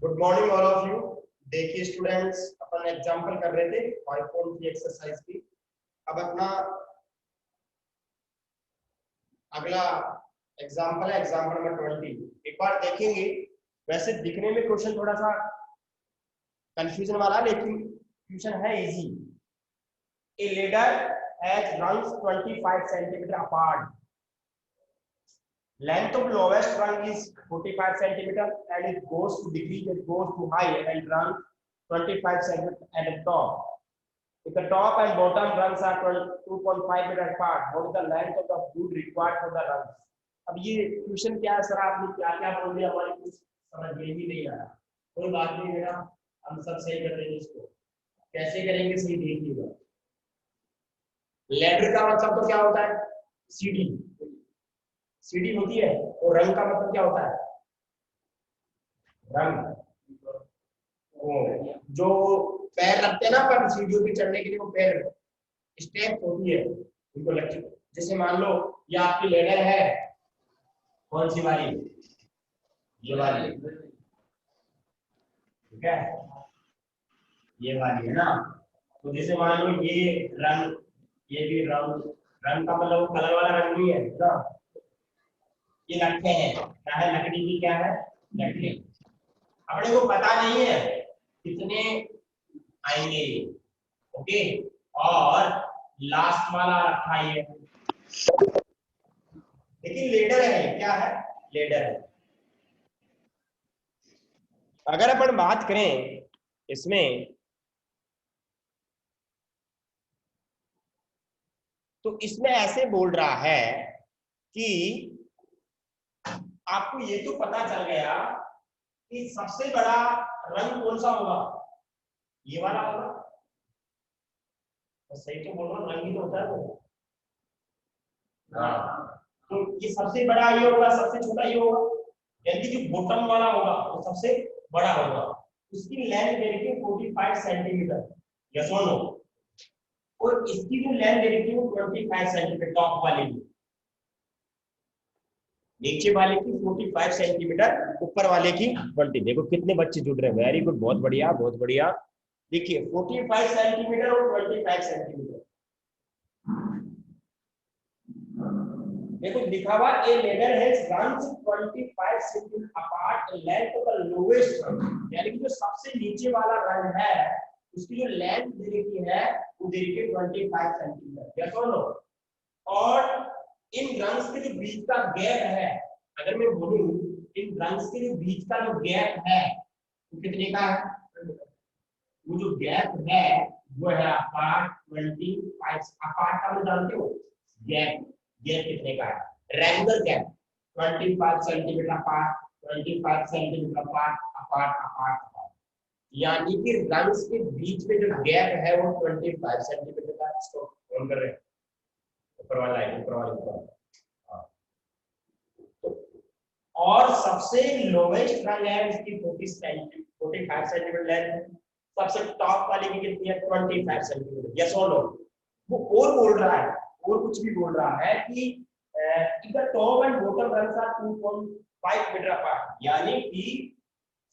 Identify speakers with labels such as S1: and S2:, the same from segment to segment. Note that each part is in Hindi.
S1: Good morning all of you. देखिए स्टूडेंट्स, अपन एग्जांपल कर रहे थे 5.3 एक्सरसाइज की। अब अपना अगला एग्जांपल है एग्जांपल नंबर 20। एक बार देखेंगे, वैसे दिखने में क्वेश्चन थोड़ा सा कंफ्यूजन वाला, लेकिन क्वेश्चन है easy. A ladder has rungs 25 centimetre apart. Length of lowest rung is 45 centimeter and it goes to decrease, it goes to high and rung 25 centimeter at the top. If the top and bottom rungs are 2.5 meter apart, what is the length of the wood required for the rungs? अब ये क्वेश्चन क्या है सर, आपने क्या क्या बोल दिया, हमारे कुछ समझ में ही नहीं आ रहा। कोई बात नहीं बेटा, हम सब सही कर देंगे। इसको कैसे करेंगे सही देखिएगा। लेडर का मतलब तो क्या होता है, सीढ़ी। सीढ़ी होती है, और रंग का मतलब क्या होता है, रंग। जो पैर रखते हैं ना अपन सीढ़ियों पे चढ़ने के लिए, वो पैर स्टेप होती है उनको लगती है। जैसे मान लो ये आपकी लेडर है, कौन सी वाली, ये वाली, ठीक है, ये वाली है ना। तो जैसे मान लो ये रंग, ये भी रंग, रंग का मतलब कलर वाला रंग नहीं है ना। ये लट्ठे हैं, क्या है, लकड़ी की क्या है, लट्ठे। अपने को पता नहीं है कितने आएंगे, ओके। और लास्ट वाला रखा है, लेकिन लेडर है, क्या है, लेडर है। अगर अपन बात करें इसमें, तो इसमें ऐसे बोल रहा है कि आपको ये तो पता चल गया कि सबसे बड़ा रंग कौन सा होगा, ये वाला होगा। तो सही तो बोल रहा हूं, रंग ही तो होता है वो। हाँ, तो ये सबसे बड़ा ये होगा, सबसे छोटा ये होगा, यानी जो बॉटम वाला होगा वो सबसे बड़ा होगा। उसकी लेंथ दे रखी है 45 सेंटीमीटर, यस और नो। और इसकी जो लेंथ दे रखी है वो 25 सेंटीमीटर, टॉप वाले की। नीचे वाले की 45 सेंटीमीटर, ऊपर वाले की 20। देखो कितने बच्चे जुड़ रहे हैं, वेरी गुड, बहुत बढ़िया बहुत बढ़िया। देखिए 45 सेंटीमीटर और 25 सेंटीमीटर। देखो लिखा हुआ a ladder has rungs 25 centimetre apart, length of the lowest rung, यानी कि जो सबसे नीचे वाला रंग है उसकी जो लेंथ दे रखी है वो दे रखी है 25 सेंटीमीटर, यस और नो। और इन रंग्स के जो बीच का गैप है, अगर मैं बोलूं इन रंग्स के जो बीच का जो गैप है वो कितने का है, वो जो गैप है वो है अपार्ट 25। अपार्ट का मतलब जानते हो, गैप। गैप कितने का है, regular gap 25 centimetre apart, 25 centimetre apart, apart apart apart. यानी कि रंग्स के बीच में जो गैप है वो 25 सेंटीमीटर का। इसको ऑन कर रहे हैं, ऊपर वाला है, ऊपर वाला ऊपर। और सबसे लोवेस्ट रंग है इसकी 45 सेंटीमीटर लेंथ। सबसे टॉप वाले की कितनी है, 25 सेंटीमीटर, यस और नो। वो और बोल रहा है, और कुछ भी बोल रहा है कि if the top and bottom rungs are 2.5 metre apart, यानी कि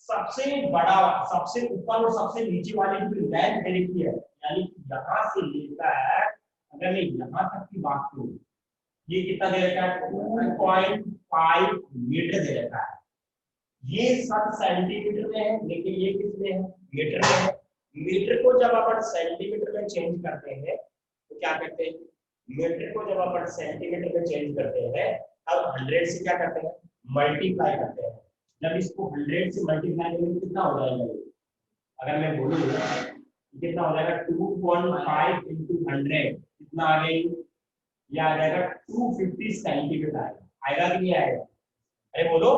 S1: सबसे बड़ा, सबसे ऊपर और सबसे नीचे वाले की लेंथ दे रखी है, यानी यहां से लेकर अगर मैं यहां तक की बात करूं, ये कितना दे रखा है, 2.5 मीटर दे रखा है। ये सब सेंटीमीटर में है, लेकिन ये किस में है, मीटर में है। मीटर को जब अपन सेंटीमीटर में चेंज करते हैं तो क्या करते हैं, मीटर को जब अपन सेंटीमीटर में चेंज करते हैं अब 100 से क्या करते हैं, मल्टीप्लाई करते हैं। जब इसको 100 से मल्टीप्लाई करेंगे कितना हो जाएगा, अगर मैं बोलूँ कितना हो जाएगा, 2.5 इंटू 100 कितना आ गया, ये आ जाएगा 250 सेंटीमीटर आएगा कि नहीं आएगा, अरे बोलो।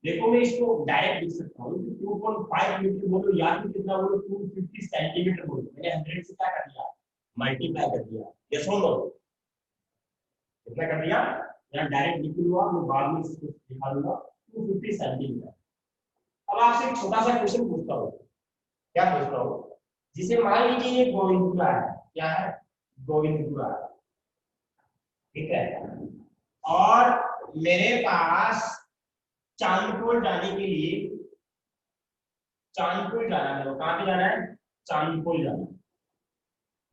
S1: देखो मैं इसको डायरेक्ट लिख सकता हूँ, 2.5 मीटर बोलो या फिर कितना बोलो, 250 सेंटीमीटर बोलो। मैंने 100 से क्या कर दिया, मल्टीप्लाई कर दिया, यस और नो। कितना कर दिया, यहाँ डायरेक्ट लिख लूंगा, मैं बाद में इसको दिखा दूंगा, 250 सेंटीमीटर। अब आपसे एक छोटा सा क्वेश्चन पूछता हूँ, क्या पूछता हूँ, जिसे मान लीजिए ये गोविंदपुरा है, क्या है, गोविंदपुरा, ठीक है। और मेरे पास चांदपुर जाने के लिए चांदपुर जाना है, कहाँ पे जाना है, चांदपुर जाना है।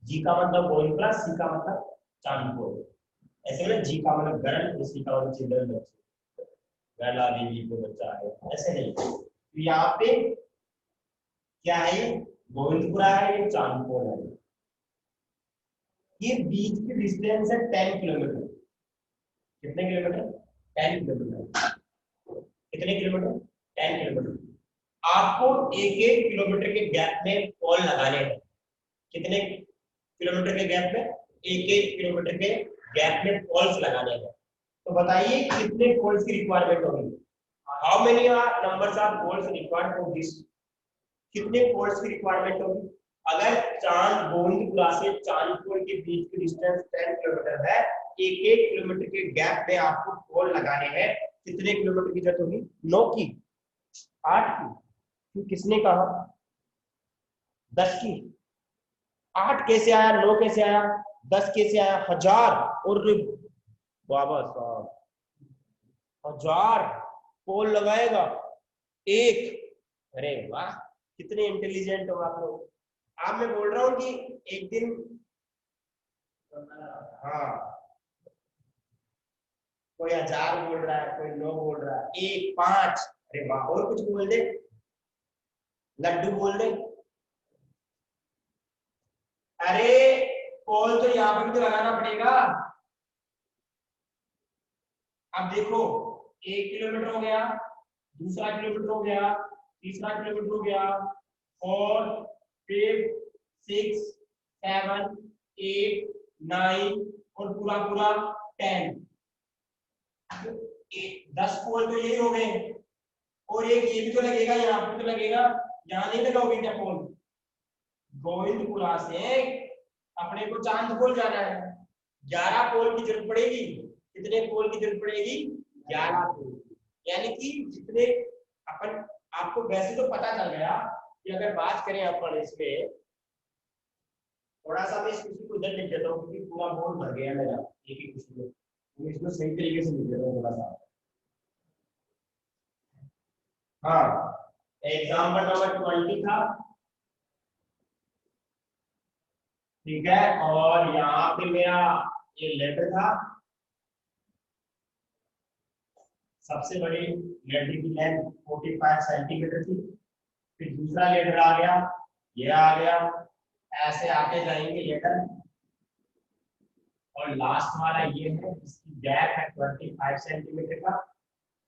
S1: जी का मतलब गोविंदपुरा, सी का मतलब चांदपुर। ऐसे में जी का मतलब गर्ल, सी का मतलब चिल्ड्रन बच्चे, गर्ल आ बेबी को बच्चा है, ऐसे नहीं। तो यहाँ पे क्या है, गोविंदपुरा है, ये चांदपुर है। ये बीच की डिस्टेंस है 10 किलोमीटर। कितने किलोमीटर, 10 किलोमीटर। कितने किलोमीटर, 10 किलोमीटर। आपको एक एक किलोमीटर के गैप में कॉल लगाने हैं। कितने किलोमीटर के गैप में, एक एक किलोमीटर के गैप में कॉल्स लगाने हैं। तो बताइए कितने कॉल्स की रिक्वायरमेंट होगी, how many numbers of calls required for this, कितने कॉल्स की रिक्वायरमेंट होगी। अगर चांद गोविंदपुरा से चांदपुर के बीच की डिस्टेंस 10 किलोमीटर है, एक एक किलोमीटर के गैप में आपको कॉल लगाने हैं, कितने किलोमीटर की जरूरत होगी, 9 की, 8 की, किसने कहा 10 की। 8 कैसे आया, 9 कैसे आया, 10 कैसे आया, 1000। और बाबा साहब 1000 पोल लगाएगा एक, अरे वाह कितने इंटेलिजेंट हो आप लोग। आप, मैं बोल रहा हूँ कि एक दिन, हाँ कोई 1000 बोल रहा है, कोई 9 बोल रहा है, 1, 5, अरे वाह, और कुछ बोल दे, लड्डू बोल दे। अरे पोल तो यहाँ पर भी तो लगाना पड़ेगा। अब देखो 1 किलोमीटर हो गया, दूसरा किलोमीटर हो गया, तीसरा किलोमीटर हो गया, 4, 5, 6, 7, 8, 9 और पूरा पूरा 10। 10 पोल तो यही हो गए, और एक ये भी तो लगेगा, यहाँ पे तो लगेगा, यहाँ नहीं लगाओगे क्या पोल। गोविंदपुरा से अपने को चांदपुर जाना है, 11 पोल की जरूरत पड़ेगी। कितने पोल की जरूरत पड़ेगी, 11 पोल। यानी कि जितने अपन, आपको वैसे तो पता चल गया कि अगर बात करें अपन इसमें, थोड़ा सा मैं इस क्वेश्चन को इधर लिख देता हूँ क्योंकि पूरा बोर्ड भर गया मेरा एक ही क्वेश्चन में, तो इसको सही तरीके से लिख देता हूँ थोड़ा सा। हाँ, एग्जाम्पल नंबर 20 था, ठीक है, और यहाँ पे मेरा ये लेटर था, सबसे बड़ी लेटर की लेंथ 45 सेंटीमीटर थी। फिर दूसरा लेटर आ गया, ये आ गया, ऐसे आते जाएंगे लेटर, और लास्ट वाला ये है, इसकी गैप है 25 सेंटीमीटर का,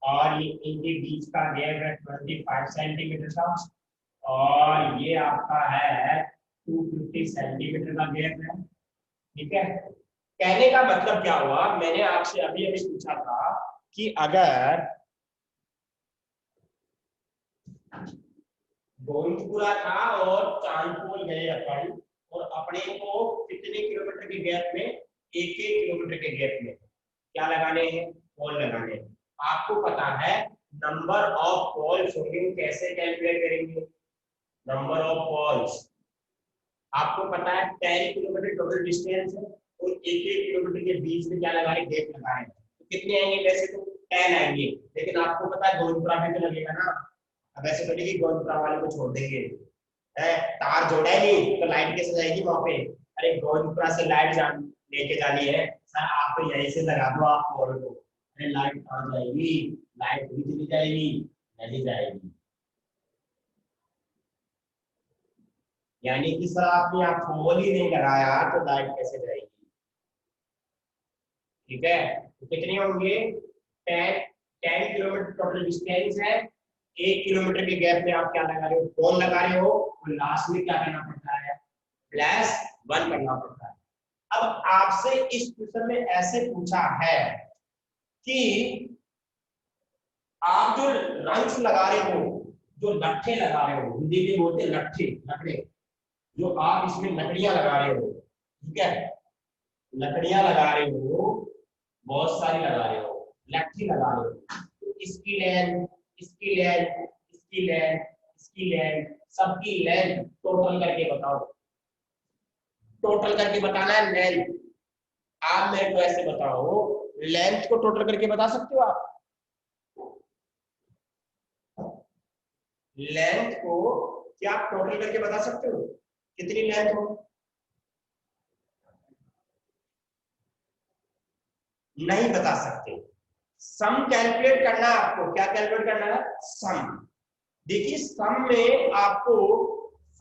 S1: और ये इनके बीच का गैप है 25 सेंटीमीटर का, और ये आपका है 250 सेंटीमीटर का गैप है। ठीक है, कहने का मतलब क्या हुआ, मैंने आपसे अभी अभी पूछा था कि अगर गोविंदपुरा था और चांदपुर गए अपन, और अपने को कितने किलोमीटर के गैप में, एक एक किलोमीटर के गैप में क्या लगाने हैं, कॉल लगाने हैं। आपको पता है नंबर ऑफ कॉल्स होंगे, कैसे कैलकुलेट करेंगे, नंबर ऑफ कॉल्स आपको पता है 10 किलोमीटर टोटल डिस्टेंस है, और एक एक किलोमीटर के बीच में क्या लगाए, गैप लगाए, तो कितने आएंगे, वैसे तो 10 आएंगे, लेकिन आपको पता है गोविंदपुरा भी तो लगेगा ना। अब ऐसे तो नहीं गोविंदपुरा वाले को छोड़ देंगे, है तार जोड़ा है नहीं तो लाइट कैसे जाएगी वहां पे, अरे गोविंदपुरा से लाइट जान लेके जानी है सर, आप तो यहीं से लगा दो आप पोल को, अरे लाइट कहाँ जाएगी, लाइट भी चली जाएगी, नहीं जाएगी। यानी कि सर आपने आप पोल ही नहीं लगाया तो लाइट कैसे जाएगी। ठीक है, तो कितने होंगे, 10 10 किलोमीटर टोटल डिस्टेंस है, 1 किलोमीटर के गैप में आप क्या लगा रहे हो, कौन लगा रहे हो, और लास्ट में क्या करना पड़ता है, +1 करना पड़ता है। अब आपसे इस क्वेश्चन में ऐसे पूछा है कि आप जो रंग्स लगा रहे हो, जो लट्ठे लगा रहे हो, हिंदी में बोलते हैं लट्ठे, लकड़े, जो आप इसमें लकड़ियां लगा रहे हो, ठीक है, लकड़ियां लगा रहे हो, बहुत सारी लगा रहे हो, लट्ठी लगा रहे हो, तो इसकी लेंथ, इसकी लेंथ, इसकी लेंथ, इसकी लेंथ, सबकी लेंथ टोटल करके बताओ, टोटल करके बताना है लेंथ। आप मेरे को ऐसे बताओ, लेंथ को टोटल करके बता सकते हो आप, लेंथ को क्या आप टोटल करके बता सकते हो कितनी लेंथ हो? नहीं बता सकते। सम कैलकुलेट करना है आपको। क्या कैलकुलेट करना है? सम। देखिए सम में आपको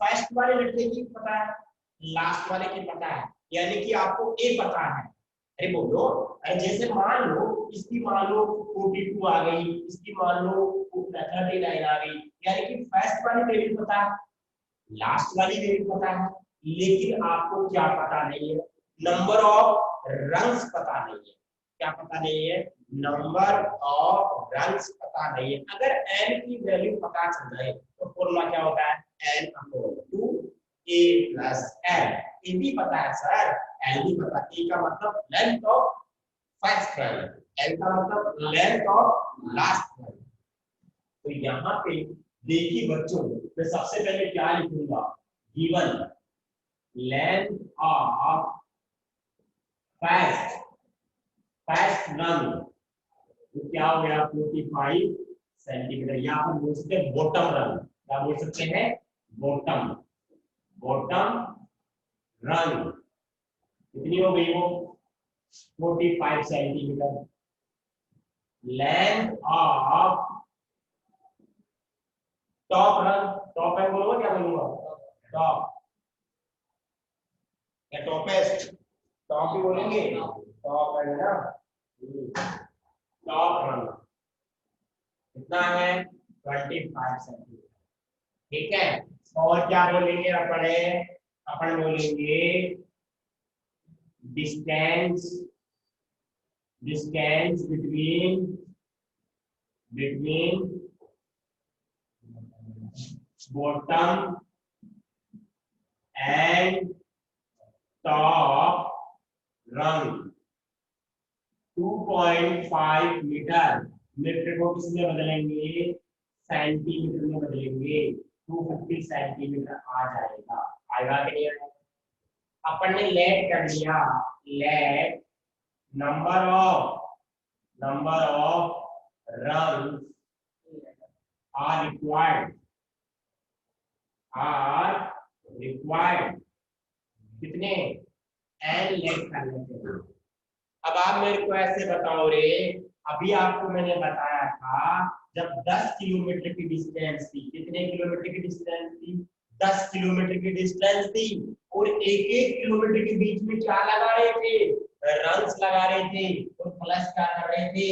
S1: फर्स्ट वाले लड़के की पता है, लास्ट वाले की पता है, यानी कि आपको ए पता है। अरे बोलो, अरे जैसे मान लो इसकी मान लो 42 आ गई, इसकी मान लो 39 आ गई, यानी कि फर्स्ट वाली वैल्यू पता है, लास्ट वाली वैल्यू पता है, लेकिन आपको क्या पता नहीं है? नंबर ऑफ रंग्स पता नहीं है। क्या पता नहीं है? नंबर ऑफ रंग्स पता नहीं है। अगर n की वैल्यू पता चल जाए तो फॉर्मूला क्या होता है? n upon 2 a plus l। ए भी पता है सर, l भी पता है। ए का मतलब length of first run, l का मतलब लेंथ ऑफ लास्ट रन। तो यहाँ पे देखिए बच्चों, मैं सबसे पहले क्या लिखूंगा? Given length of first run, तो क्या हो गया? 45 सेंटीमीटर। यहाँ पर बोल सकते हैं बॉटम रन। क्या बोल सकते हैं? Bottom run. कितनी हो गई वो? 45 centimetre. Length of top run, top है बोलूंगा, क्या बोलूंगा? टॉप या टॉपेस्ट? टॉप ही बोलेंगे, टॉप है ना। टॉप रन कितना है? 25 सेंटीमीटर। ठीक है। और क्या बोलेंगे अपन बोलेंगे distance between bottom and top rung 2.5 metre. Metre को किस में बदलेंगे? सेंटीमीटर में बदलेंगे। 250 सेंटीमीटर आ जाएगा। आएगा कि नहीं आएगा? अपन ने लेट कर लिया। Let number of runs are required कितने? n लेट कर लेते हैं। अब आप मेरे को ऐसे बताओ रे, अभी आपको मैंने बताया था जब 10 किलोमीटर की डिस्टेंस थी, कितने किलोमीटर की डिस्टेंस थी? 10 किलोमीटर की डिस्टेंस थी, और एक एक किलोमीटर के बीच में क्या लगा रहे थे? रंग्स लगा रहे थे, और प्लस क्या कर रहे थे?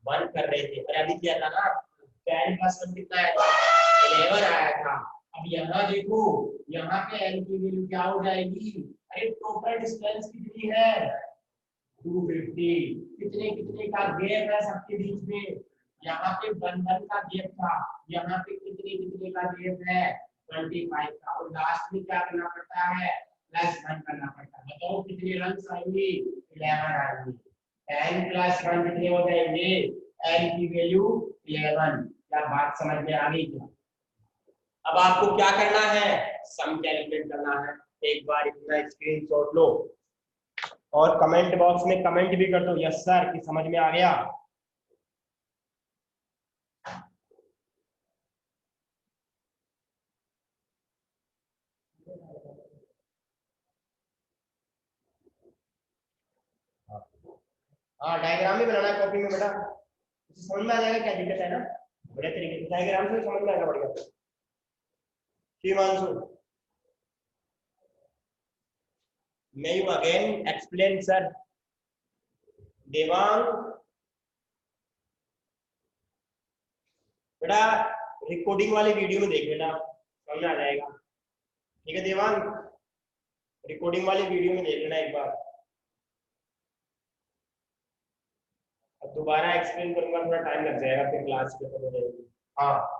S1: 1 कर रहे थे। और अभी क्या था ना, 10 प्लस 1 कितना आया था? 11 आया था। अब यहाँ देखो, यहाँ पे n की वैल्यू क्या हो जाएगी? अरे टोटल डिस्टेंस कितनी है? 250। कितने कितने का गैप है सबके बीच में? यहाँ पे 1 का गैप था, यहाँ पे कितने कितने का गैप है? 25 का। और लास्ट में क्या करना पड़ता है? +1 करना पड़ता है। बताओ कितने रन आएंगे? 11 आएंगे। 10 + 1 कितने हो जाएंगे? n की वैल्यू 11। क्या बात समझ में आ गई क्या? अब आपको क्या करना है? सम कैलकुलेट करना है। एक बार इतना स्क्रीनशॉट लो और कमेंट बॉक्स में कमेंट भी कर दो, यस सर, कि समझ में आ गया। हाँ डायग्राम भी बनाना है कॉपी में बेटा, समझ में आ जाएगा क्या दिक्कत है ना। बढ़िया तरीके से डायग्राम से समझ में आएगा बढ़िया। Himanshu, may you again explain sir? Devang बेटा रिकॉर्डिंग वाली वीडियो में देख लेना, समझ में आ जाएगा। ठीक है देवांग, रिकॉर्डिंग वाली वीडियो में देख लेना एक बार। अब दोबारा एक्सप्लेन करूंगा, थोड़ा टाइम लग जाएगा, फिर क्लास खत्म हो जाएगी। हाँ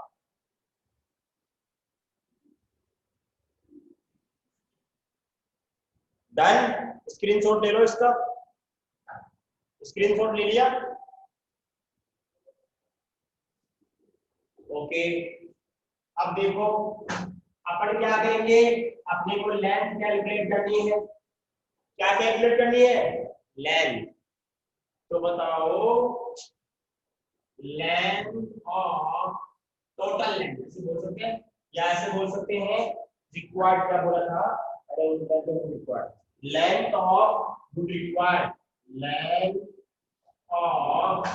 S1: डन। स्क्रीनशॉट ले लो इसका, स्क्रीनशॉट ले लिया? ओके। अब देखो अपन क्या करेंगे, अपने को लेंथ कैलकुलेट करनी है। क्या कैलकुलेट करनी है? लेंथ। तो बताओ लेंथ ऑफ टोटल लेंथ, ऐसे बोल सकते हैं या ऐसे बोल सकते हैं रिक्वायर्ड, क्या बोला था, अरे required length of would required, length of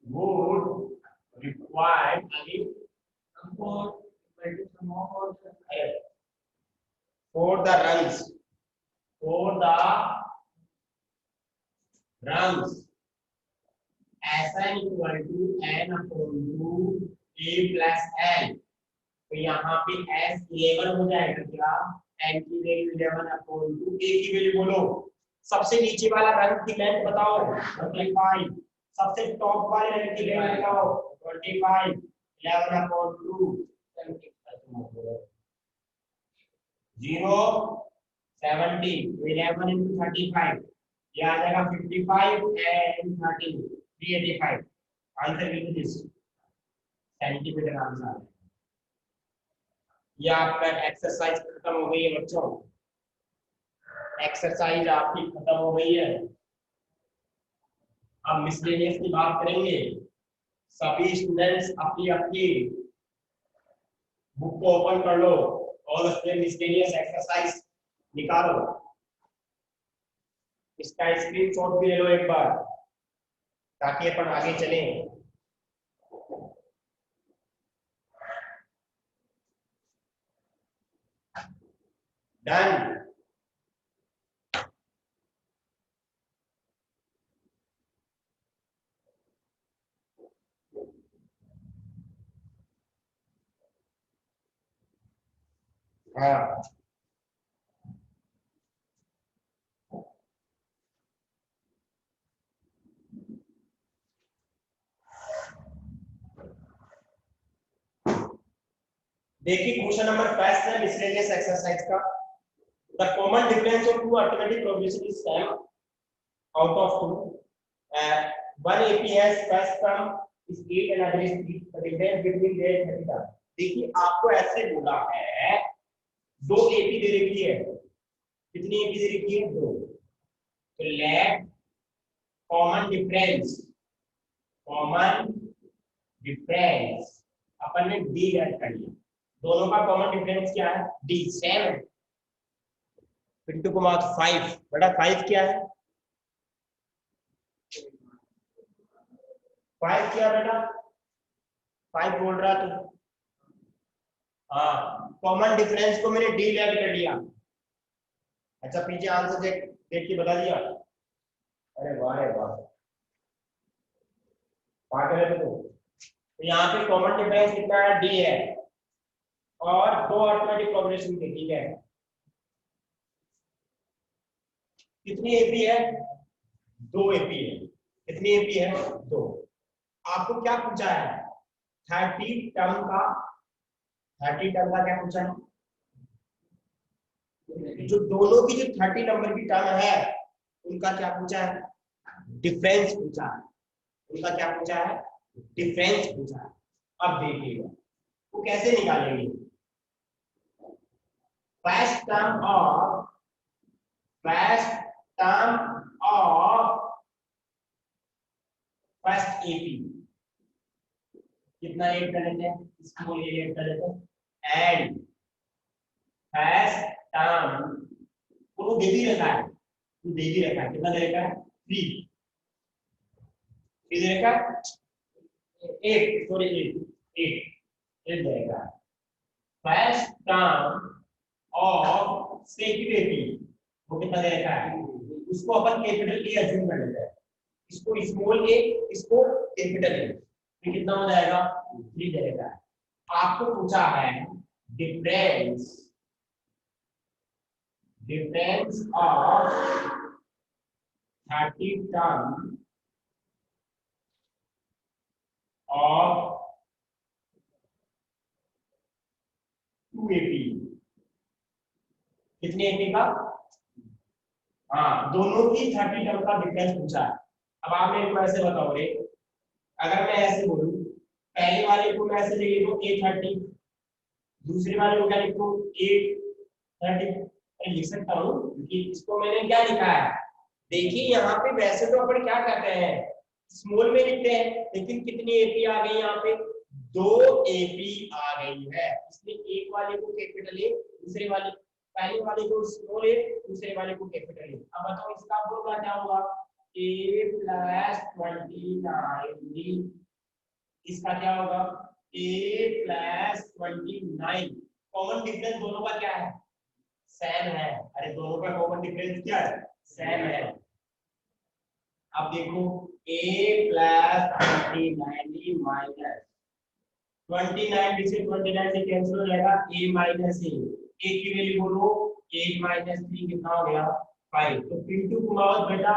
S1: would required for the runs Sn equal to n upon 2 a plus n। तो यहाँ पे s 11 हो जाएगा क्या, n की वैल्यू 11 अपॉन 2, a की वैल्यू बोलो, सबसे नीचे वाला रन की लेंथ बताओ 25, सबसे टॉप वाले रन की लेंथ बताओ 25, 11 अपॉन 2 0 70, 11 into 35, ये आ जाएगा 55 and 30 385, answer will be this, centimetre answer. ये आपका एक्सरसाइज खत्म हो गई है बच्चों, एक्सरसाइज आपकी खत्म हो गई है। अब मिसलेनियस की बात करेंगे, सभी स्टूडेंट्स अपनी अपनी बुक को ओपन कर लो और उसमें मिसलेनियस एक्सरसाइज निकालो, इसका स्क्रीनशॉट भी ले लो एक बार ताकि अपन आगे चलें। डन। हाँ देखिए क्वेश्चन नंबर 5 है मिसलेनियस एक्सरसाइज का। The common difference of two arithmetic progression is same out of two, one AP has first term is 8 and other is 3, the difference between their 30 term। देखिए आपको ऐसे बोला है, दो एपी दे रखी है, कितनी एपी दे रखी है, दो, तो लेट कॉमन डिफरेंस अपन ने डी ऐड कर लिया, दोनों का कॉमन डिफरेंस क्या है, डी 7 पिंटू को मार्क 5, बड़ा 5 क्या है, 5 क्या बेटा, 5 बोल रहा तू, हाँ कॉमन डिफरेंस को मैंने डी ऐड कर लिया। अच्छा पीछे आंसर देख देख के बता दिया, अरे वाह रे वाह, पागल है तो यहाँ पे कॉमन डिफरेंस कितना है, डी है, और दो अर्थमेटिक प्रोग्रेशन के, ठीक है, कितनी एपी है, दो एपी है, कितनी एपी है, दो। आपको क्या पूछा है, 30 टर्म का, 30 टर्म का क्या पूछा है, जो दोनों की जो 30 नंबर की टर्म है उनका क्या पूछा है, डिफरेंस पूछा है, उनका क्या पूछा है, डिफरेंस पूछा है। अब देखिएगा वो कैसे निकालेंगे, first term of first AP कितना ऐड कर लेते हैं, इसको ये ऐड कर लेते हैं, एंड फर्स्ट टर्म को दे भी रखा है, तो दे भी रखा है, कितना दे रखा है, 3 दे रखा है, 8 सॉरी 8 देगा। First term of second AP वो कितना दे रखा है, उसको अपन कैपिटल ए अज्यूम कर लेते हैं, इसको स्मॉल ए, इसको कैपिटल ए, तो कितना हो जाएगा, 3 दे रखा है। आपको पूछा है difference of 30 term of 2 AP, कितने एपी का, हाँ दोनों की 30 टर्म का डिफरेंस पूछा है। अब आप मेरे को ऐसे बताओ रे, अगर मैं ऐसे बोलूं, पहले वाले को मैं ऐसे लिख दूं A30, दूसरे वाले को क्या लिखूं A30, लिख सकता हूँ क्योंकि इसको मैंने क्या लिखा है, देखिए यहाँ पे वैसे तो अपन क्या करते हैं, स्मॉल में लिखते हैं, लेकिन कितनी एपी आ गई यहाँ पे, दो एपी आ गई है, इसलिए एक वाले को कैपिटल ए, दूसरे वाले पहले वाले को स्मॉल ए, दूसरे वाले को कैपिटल ए। अब बताओ इसका फॉर्मूला क्या होगा, a प्लस 29d, इसका क्या होगा a प्लस 29। कॉमन डिफरेंस दोनों का क्या है, सेम है। अरे दोनों का कॉमन डिफरेंस क्या है, सेम है। अब देखो a प्लस 29d माइनस 29 से 29 से कैंसिल हो जाएगा, a माइनस ए की वैल्यू बोलो, 8 माइनस 3 कितना हो गया 5। तो पिंटू कुमार बेटा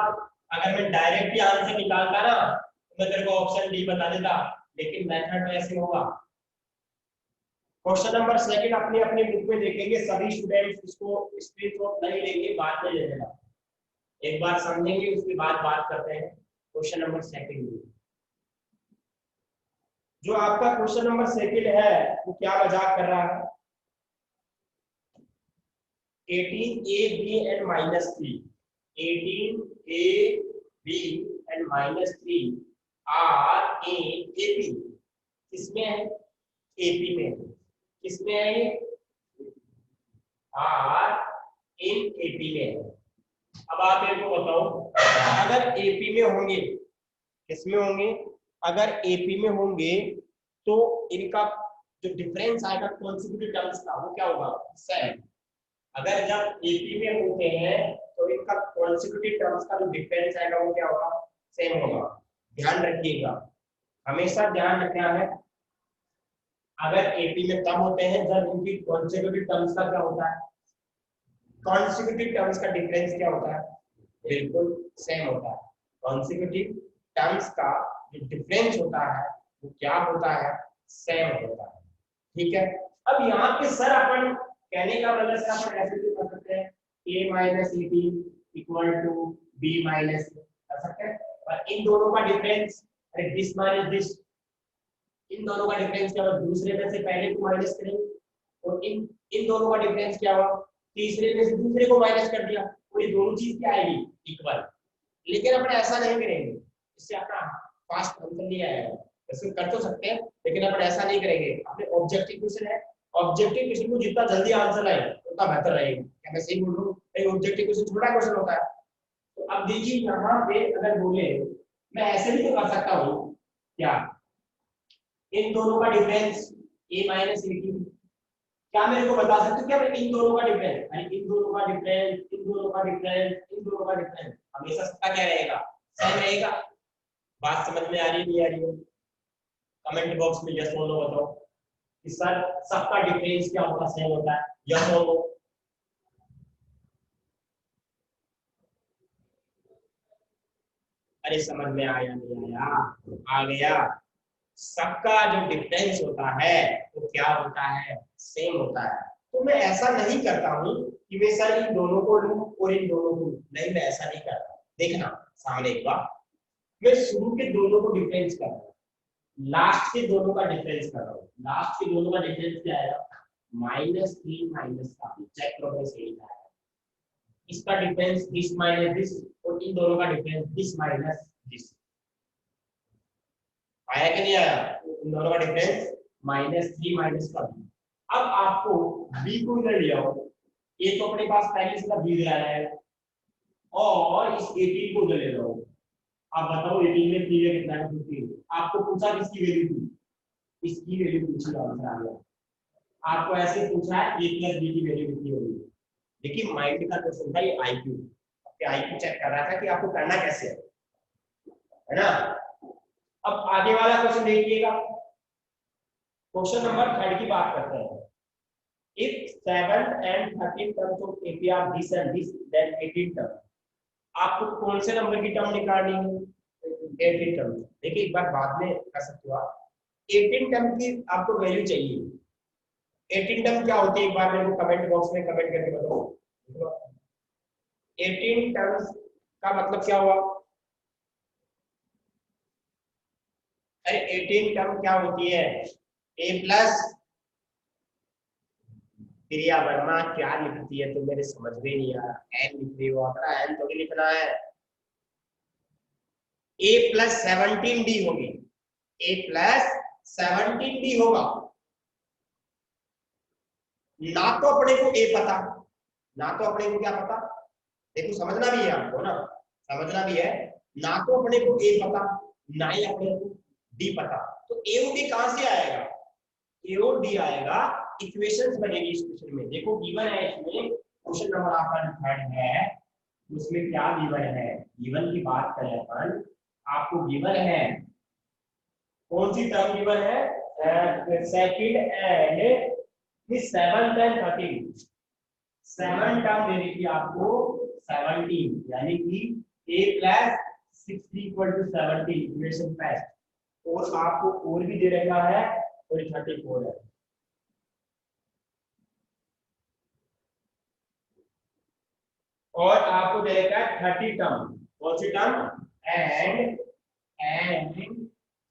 S1: अगर मैं डायरेक्ट आंसर निकालता ना तो मैं तेरे को ऑप्शन डी बता देता, लेकिन मेथड में ऐसे होगा। क्वेश्चन नंबर सेकंड अपने अपने बुक में देखेंगे, सभी स्टूडेंट्स इसको स्क्रीनशॉट नहीं लेंगे, बाद में ले लेना, एक बार समझेंगे उसके बाद बात करते हैं क्वेश्चन नंबर सेकंड में। जो आपका क्वेश्चन नंबर सेकंड है वो क्या मजाक कर रहा है, 18ab and -3, 18ab and -3 are in AP, किसमें है, AP में, किसमें है ये, are in AP में। अब आप मेरे को बताओ अगर AP में होंगे, किसमें होंगे, अगर AP में होंगे तो इनका जो डिफरेंस आएगा कॉन्सिक्यूटिव टर्म्स का वो क्या होगा, सेम। अगर जब AP में होते हैं तो इनका कॉन्सिक्यूटिव टर्म्स का जो डिफरेंस आएगा वो क्या होगा, सेम होगा। ध्यान रखिएगा, हमेशा ध्यान रखना है, अगर AP में तब होते हैं जब इनकी कॉन्सिक्यूटिव टर्म्स का क्या होता है, कॉन्सिक्यूटिव टर्म्स का डिफरेंस क्या होता है, बिल्कुल सेम होता है। कॉन्सिक्यूटिव टर्म्स का जो डिफरेंस होता है वो क्या होता है, सेम होता है। ठीक है, अब यहाँ पे सर अपन कहने का मतलब से अपन ऐसे भी कर सकते हैं, a minus a b equal to b minus कर सकते हैं, और इन दोनों का डिफरेंस, अरे दिस माइनस दिस, इन दोनों का डिफरेंस क्या होगा, दूसरे में से पहले को माइनस करेंगे, और इन इन दोनों का डिफरेंस क्या हुआ, तीसरे में से दूसरे को माइनस कर दिया, तो ये दोनों चीज क्या आएगी, इक्वल। लेकिन अपन ऐसा नहीं करेंगे, इससे अपना फास्ट आंसर नहीं आएगा। वैसे कर तो सकते हैं लेकिन अपन ऐसा नहीं करेंगे, अपने ऑब्जेक्टिव क्वेश्चन है, ऑब्जेक्टिव क्वेश्चन को जितना जल्दी आंसर आए उतना बेहतर रहेगा। क्या मैं सही बोल रहा हूँ, नहीं ऑब्जेक्टिव क्वेश्चन छोटा क्वेश्चन होता है। तो अब देखिए यहाँ पे अगर बोले, मैं ऐसे भी तो कर सकता हूँ, क्या इन दोनों का डिफरेंस a माइनस ए, क्या मेरे को बता सकते हो क्या इन दोनों का डिफरेंस, यानी इन दोनों का डिफरेंस, इन दोनों का डिफरेंस, इन दोनों का डिफरेंस हमेशा सबका क्या रहेगा, सेम रहेगा। बात समझ में आ रही है नहीं आ रही है, कमेंट बॉक्स में यस और नो बताओ कि सर सबका डिफरेंस क्या होता है, सेम होता है, यस और नो। अरे समझ में आया नहीं आया, आ गया। सबका जो डिफरेंस होता है वो क्या होता है, सेम होता है। तो मैं ऐसा नहीं करता हूँ कि मैं सर इन दोनों को लूं और इन दोनों को लूं, नहीं मैं ऐसा नहीं करता। देखना सामने एक बार, मैं शुरू के दोनों को डिफरेंस कर रहा हूँ, लास्ट के दोनों का डिफरेंस कर रहा हूँ। लास्ट के दोनों का डिफरेंस क्या आएगा, -3 माइनस का, चेक करो मैं सही है, इसका डिफरेंस दिस माइनस दिस, और इन दोनों का डिफरेंस दिस माइनस दिस। आया कि नहीं आया, इन दोनों का डिफरेंस -3 माइनस का b। अब आपको b को इधर ले आओ, ये तो अपने पास पहले से b दिया है, और इस 18 को उधर ले लो। आप बताओ 18 में 3 है कितना है, 15। आपको पूछा किसकी वैल्यू थी, इसकी वैल्यू पूछी, आंसर आ गया। आपको ऐसे पूछा है a प्लस b की वैल्यू कितनी होगी। देखिए माइंड का क्वेश्चन था ये, आईक्यू, आपके आईक्यू चेक कर रहा था कि आपको करना कैसे है ना। अब आगे वाला क्वेश्चन देखिएगा, क्वेश्चन नंबर 3 की बात करते हैं। If 7 and 13 terms of AP are this and this, then 18 terms. आपको कौन से नंबर की टर्म निकालनी है, 18 टर्म। देखिए एक बार बाद में कर सकते हो आप, 18 टर्म की आपको वैल्यू चाहिए। 18 टर्म क्या होती है, एक बार मेरे को कमेंट बॉक्स में कमेंट करके बताओ। 18 टर्म्स का मतलब क्या हुआ, अरे 18 टर्म क्या होती है, a प्लस प्रिया वर्मा क्या लिखती है, तो मेरे समझ में नहीं आ रहा, एन लिख रही हो, अपना एन तो लिखना है, a प्लस 17d होगी, a प्लस 17 डी होगा। ना तो अपने को ए पता, ना तो अपने को क्या पता, देखो समझना भी है आपको ना, समझना भी है। ना तो अपने को ए पता, ना ही अपने को डी पता, तो ए और डी कहां से आएगा, ए और डी आएगा, इक्वेशंस बनेगी इस क्वेश्चन में। देखो गिवन है इसमें, क्वेश्चन नंबर आपका थर्ड है, उसमें क्या गिवन है, गिवन की बात करें अपन, आपको गिवन है, कौन सी टर्म गिवन है, second and 7th and 13, 7 term दे रही थी आपको 17, यानी कि a plus 60 equal to 70 equation first, और आपको और भी दे रखा है, और 34 है। और आपको दे रखा है 30 टर्म, कौन सी टर्म, एंड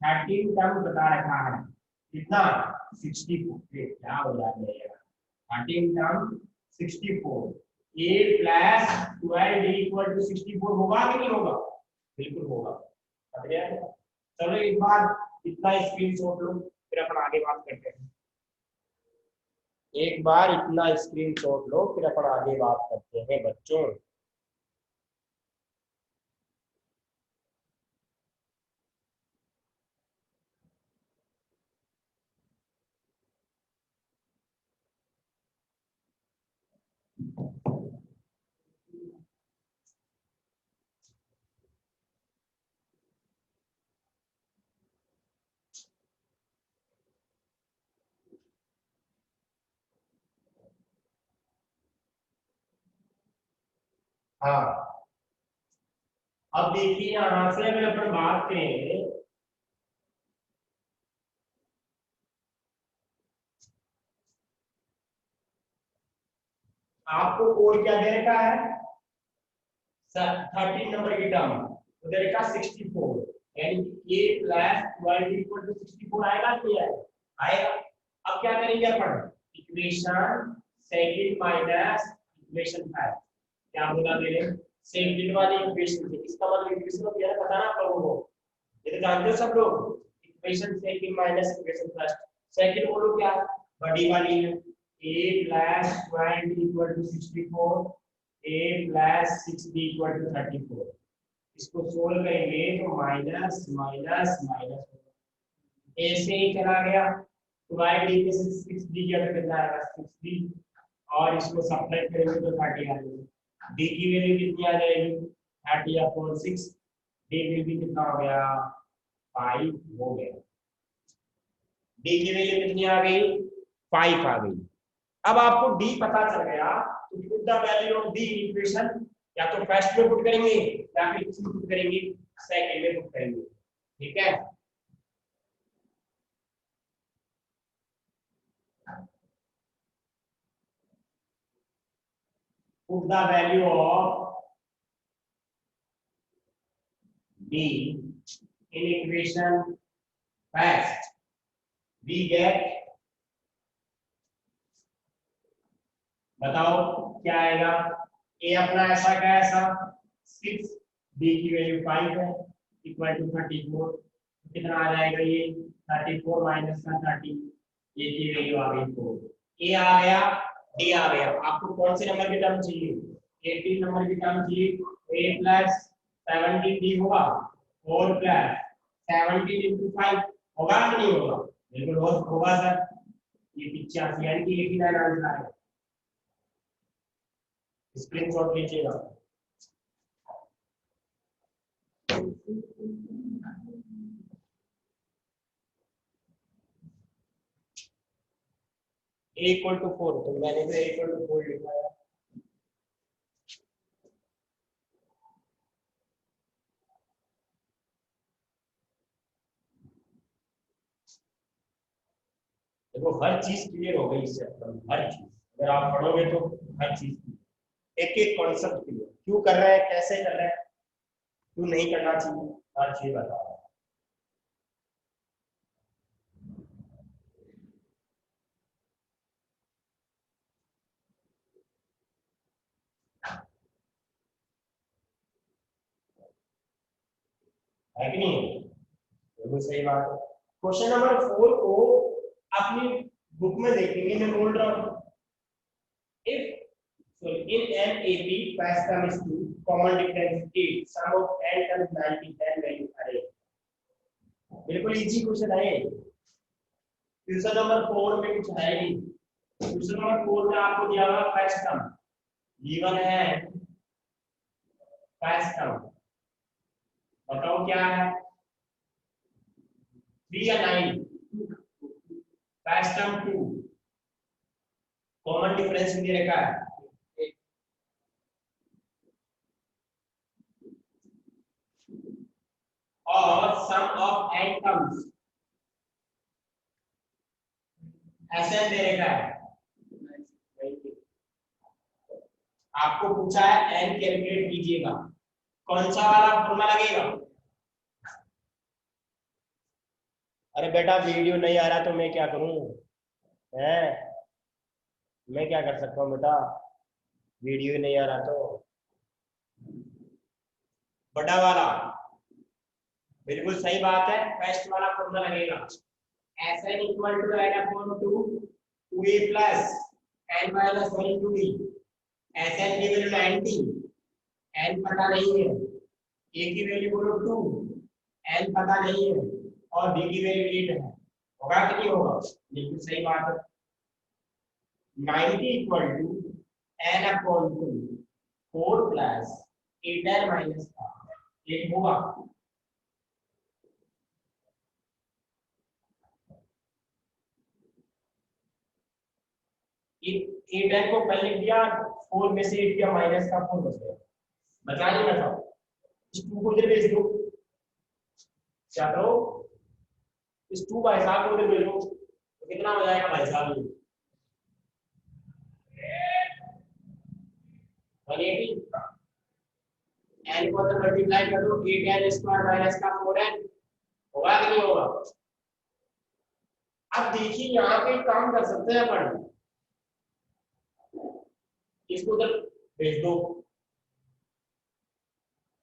S1: 13 टर्म बता रखा है, कितना 64, क्या हो जाएगा 13 term 64, a plus 12 d equal to 64 होगा कि नहीं होगा, बिल्कुल होगा, समझ गया। चलो एक बार इतना स्क्रीनशॉट लो, फिर अपन आगे बात करते हैं। एक बार इतना स्क्रीनशॉट लो, फिर अपन आगे बात करते हैं बच्चों। हाँ, अब देखिए यहां से अगर अपन बात करें, आपको कोड क्या दे रखा है, 13 नंबर की टर्म, तो दे रखा 64, यानी कि a प्लस 12 इक्वल टू 64 आएगा कि नहीं आएगा, आएगा। अब क्या करेंगे अपन, equation second minus equation first, क्या बोला मैंने, सेकंड वाली इक्वेशन से, इसका मतलब इक्वेशन को क्या पता ना आप लोगों को, ये तो जानते हो सब लोग, equation second minus equation first, second बोलो क्या, बड़ी वाली है, a plus 12 equal to 64, a plus 6b equal to 34, इसको सोल्व करेंगे तो माइनस माइनस माइनस, a से ही चला गया, 12d में से 6b गया तो कितना आएगा 6b, और इसको सब्ट्रैक्ट करेंगे तो 30 आ जाएगी, d की वैल्यू कितनी आ जाएगी 30 अपॉन 6, d विल भी कितना हो गया 5 हो गया, d की वैल्यू कितनी आ गई 5 आ गई। अब आपको d पता चल गया, तो put the value of d equation, या तो फर्स्ट में पुट करेंगे या फिर किसमें पुट करेंगे, सेकंड में पुट करेंगे, ठीक है। Put the value of d in equation first, we get, बताओ क्या आएगा, a अपना ऐसा का ऐसा 6, b की वैल्यू 5 है, इक्वल टू 34, कितना आ जाएगा ये 34 माइनस का 30, a की वैल्यू आ गई 4, a आ गया d आ गया। आपको कौन से नंबर की टर्म चाहिए, 18 नंबर की टर्म चाहिए, a प्लस 17 d होगा, 4 प्लस 17 इंटू 5 होगा कि नहीं होगा, बिल्कुल होगा सर, ये 85 यानी कि 89 आंसर आएगा, स्क्रीनशॉट लीजिएगा। a इक्वल टू 4, तो मैंने भी a इक्वल टू 4 लिखा है। देखो हर चीज क्लियर हो गई इस चैप्टर में, हर चीज अगर आप पढ़ोगे तो हर चीज, एक एक कॉन्सेप्ट क्लियर, क्यों कर रहे हैं, कैसे कर रहे हैं, क्यों नहीं करना चाहिए, हर चीज बता रहा है कि नहीं, बिल्कुल सही बात है। क्वेश्चन नंबर 4 को अपनी बुक में देखेंगे। मैं बोल रहा हूँ if in an AP pass term is 2 common difference 8 sum of n terms 90 10 value array। बिल्कुल इजी क्वेश्चन है। क्वेश्चन नंबर 4 में कुछ है नहीं। क्वेश्चन नंबर 4 में आपको दिया हुआ पास टर्म गिवन है। पास टर्म बताओ क्या है 3 या 9। पास टर्म 2 कॉमन डिफरेंस दे रखा है और सम ऑफ n टर्म्स ऐसे दे रखा है। आपको पूछा है n कैलकुलेट कीजिएगा, कौन सा वाला फॉर्मूला लगेगा। अरे बेटा वीडियो नहीं आ रहा तो मैं क्या करूं है, मैं क्या कर सकता हूं बेटा, वीडियो नहीं आ रहा तो। बड़ा वाला बिल्कुल सही बात है, फर्स्ट वाला फॉर्मूला लगेगा Sn equal to n upon 2 2a plus n minus 1 into d। Sn की वैल्यू 90, n पता नहीं है, a की वैल्यू बोलो 2, n पता नहीं है और d की वैल्यू 8 है। होगा कि नहीं होगा? बिल्कुल सही बात है। 90 equal to n upon 2 4 plus 8n minus 8 होगा। एट को पहले लिख दिया, 4 में से 8 किया माइनस का 4 बच गया। बचा नहीं बचा, इस 2 को इधर भेज दो, क्या करो इस 2 भाई साहब को इधर भेजो तो कितना हो जाएगा भाई साहब 180। n को तो मल्टीप्लाई कर दो 8n स्क्वायर माइनस का 4n होगा कि नहीं होगा। अब देखिए यहाँ पे काम कर सकते हैं अपन, इसको उधर भेज दो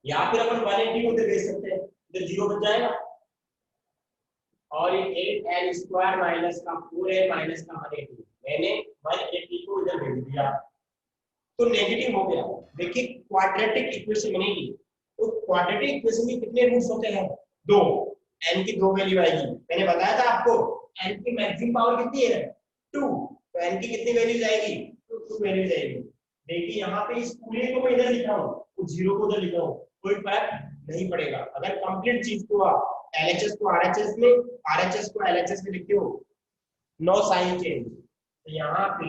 S1: या फिर अपन 180 को उधर भेज सकते हैं, इधर 0 बच जाएगा और ये 8n स्क्वायर माइनस का 4n माइनस का 180 मैंने 180 को इधर भेज दिया तो नेगेटिव हो गया। देखिए क्वाड्रेटिक इक्वेशन बनेगी तो क्वाड्रेटिक इक्वेशन में कितने रूट्स होते हैं 2, n की 2 वैल्यू आएगी। मैंने बताया था आपको n की मैक्सिमम पावर कितनी है 2, तो n की कितनी वैल्यू आएगी 2 वैल्यू आएगी। देखिए यहाँ पे इस पूरे को मैं इधर लिखा हूँ तो 0 को उधर लिखा हूँ, कोई फर्क नहीं पड़ेगा। अगर कंप्लीट चीज को आप LHS को RHS में, RHS को LHS में लिखते हो नो साइन चेंज, तो यहाँ पे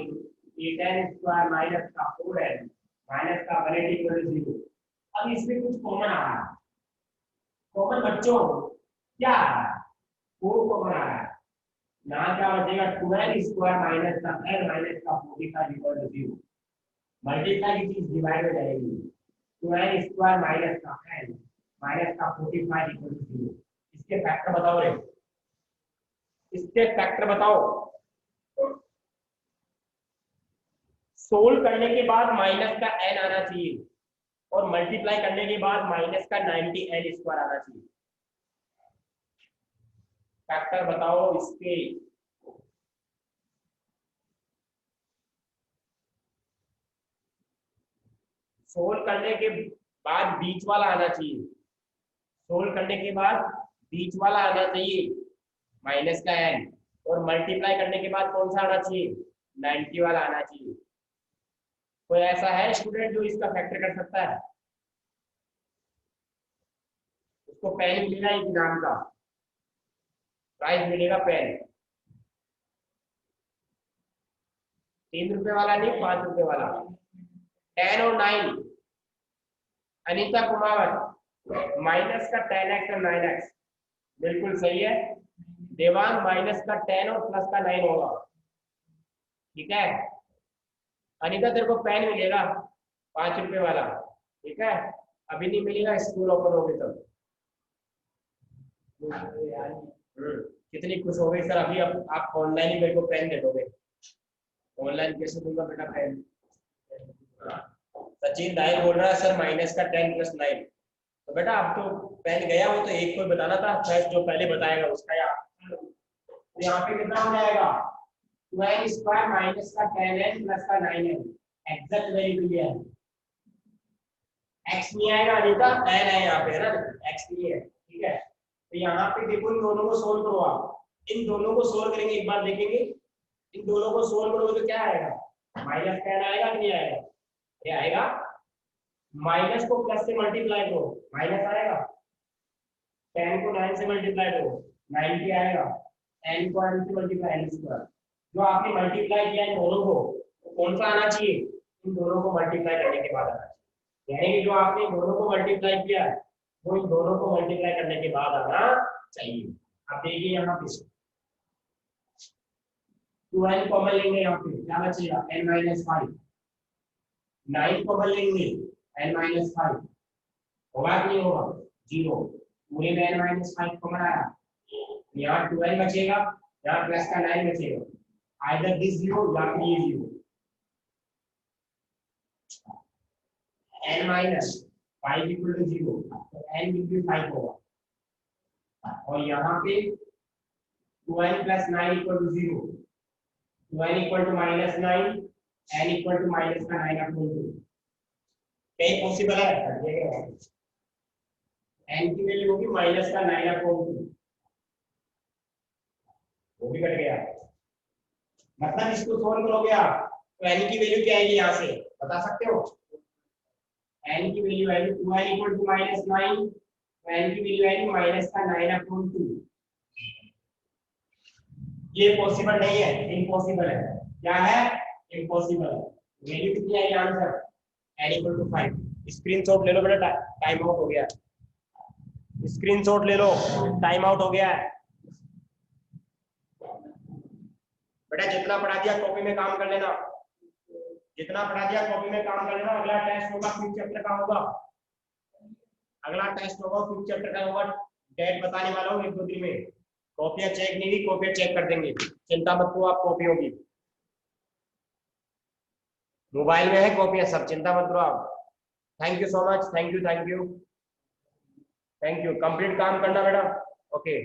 S1: 8n स्क्वायर माइनस का 4n माइनस का 180 इक्वल टू 0। अब इसमें कुछ कॉमन आ रहा है, कॉमन बच्चों क्या आ रहा है 4 कॉमन आ रहा है ना, क्या बचेगा 2n स्क्वायर माइनस का n माइनस का 45 इक्वल टू 0। मल्टीप्लाई की चीज डिवाइड हो जाएगी 2n स्क्वायर माइनस का n माइनस का 45 इक्वल टू 0। इसके फैक्टर बताओ रे, इसके फैक्टर बताओ। सोल्व करने के बाद माइनस का n आना चाहिए और मल्टीप्लाई करने के बाद माइनस का 90n स्क्वायर आना चाहिए। फैक्टर बताओ इसके। सोल्व करने के बाद बीच वाला आना चाहिए, सोल्व करने के बाद बीच वाला आना चाहिए माइनस का n और मल्टीप्लाई करने के बाद कौन सा आना चाहिए 90 वाला आना चाहिए। कोई ऐसा है स्टूडेंट जो इसका फैक्टर कर सकता है? उसको पेन मिलेगा एग्जाम का प्राइज मिलेगा, पेन 3 रुपए वाला नहीं 5 रुपए वाला। 10 और 9 अनीता कुमावत माइनस का 10x और 9x बिल्कुल सही है। देवांग माइनस का 10 और प्लस का 9 होगा, ठीक है। अनीता तेरे को पेन मिलेगा 5 रुपए वाला, ठीक है। अभी नहीं मिलेगा, स्कूल ओपन होगी तब। कितनी खुश हो गई सर, अभी अब आप ऑनलाइन ही मेरे को पेन दे दोगे। ऑनलाइन कैसे दूंगा बेटा पेन? सचिन दाई बोल रहा है सर माइनस का 10 प्लस 9, तो बेटा अब तो पेन गया हो तो एक कोई बताना था, जो पहले बताएगा उसका या तो यहाँ पे कितना हो जाएगा 12 स्क्वायर माइनस का 10n प्लस का 9n एग्जैक्ट वैल्यू ये है। x नहीं आएगा अनीता, n है यहाँ पे, है ना, x नहीं है, ठीक है। तो यहाँ पे देखो इन दोनों को सोल्व करो आप, इन दोनों को सोल्व करेंगे, एक बार देखेंगे इन दोनों को सोल्व करोगे तो क्या आएगा, माइनस 10 आएगा कि नहीं आएगा, ये आएगा। माइनस को प्लस से मल्टीप्लाई करो, माइनस आएगा, 10 को 9 से मल्टीप्लाई करो 90 आएगा, n को n से मल्टीप्लाई n स्क्वायर। जो आपने मल्टीप्लाई किया इन दोनों को, तो कौन सा आना चाहिए, इन दोनों को मल्टीप्लाई करने के बाद आना चाहिए। यानी कि जो आपने इन दोनों को मल्टीप्लाई किया है वो इन दोनों को मल्टीप्लाई करने के बाद आना चाहिए। आप देखिए यहाँ पे 2n कॉमन लेंगे, यहाँ पे क्या बचेगा n-5, 9 कॉमन लेंगे n-5, होगा कि नहीं होगा, 0, पूरे में n-5 कॉमन आया, यहाँ 12 बचेगा, यहाँ प्लस का 9 बचेगा, आइदर दिस 0 या फिर ये 0, n-5 इक्वल टू 0, तो n विल बी 5 होगा, और यहाँ पे 2n plus 9 equal to 0, 2n equal to minus 9, n equal to minus का 9 अपॉन 2, कहीं पॉसिबल है, n की वैल्यू होगी माइनस का 9 अपॉन 2, वो भी कट गया, मतलब इसको सोल्व करोगे आप तो n की वैल्यू क्या आएगी, यहाँ से बता सकते हो, n की वैल्यू आएगी 2n इक्वल टू माइनस 9, तो n की वैल्यू आएगी माइनस का 9 अपॉन 2। ये पॉसिबल नहीं है, इम्पॉसिबल है, क्या है, इम्पॉसिबल है। वैल्यू कितनी आएगी answer, n equal to 5। Screenshot ले लो बेटा, टाइम आउट हो गया, स्क्रीनशॉट ले लो, टाइम आउट हो गया है बेटा। जितना पढ़ा दिया कॉपी में काम कर लेना, जितना पढ़ा दिया कॉपी में काम कर लेना। अगला टेस्ट होगा 5th चैप्टर का होगा, अगला टेस्ट होगा 5th चैप्टर का होगा, डेट बताने वाला हूँ 1-2 दिन में। कॉपियां चेक नहीं हुई, कॉपियां चेक कर देंगे, चिंता मत करो, आप कॉपियों की मोबाइल में है कॉपियां सब, चिंता मत करो आप। Thank you so much, thank you, thank you, thank you. Complete काम करना बेटा, ओके।